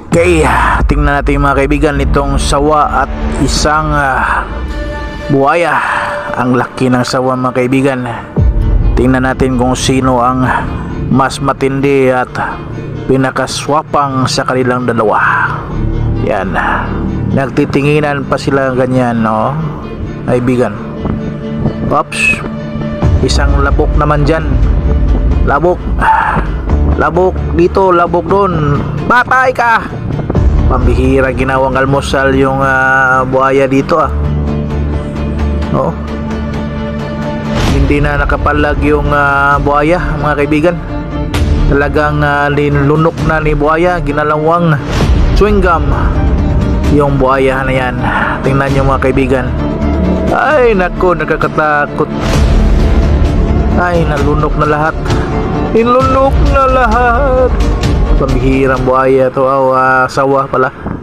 Okay, tingnan natin mga kaibigan itong sawa at isang buhaya. Ang laki ng sawa mga kaibigan. Tingnan natin kung sino ang mas matindi at pinakaswapang sa kanilang dalawa. Yan. Nagtitinginan pa sila ganyan, no? Kaibigan. Oops. Isang labok naman dyan. Labok. Labok dito, labok doon. Patay ka! Pambihira ginawang almusal yung buhaya dito Oh. Hindi na nakapalag yung buhaya mga kaibigan. Talagang linunok na ni buhaya, ginalawang chewing gum yung buhaya na yan. Tingnan nyo mga kaibigan. Ay nako, nakakatakot. Ay nalunok na lahat. Inlunok na lahat. Pambihirang buhaya to, sawa pala.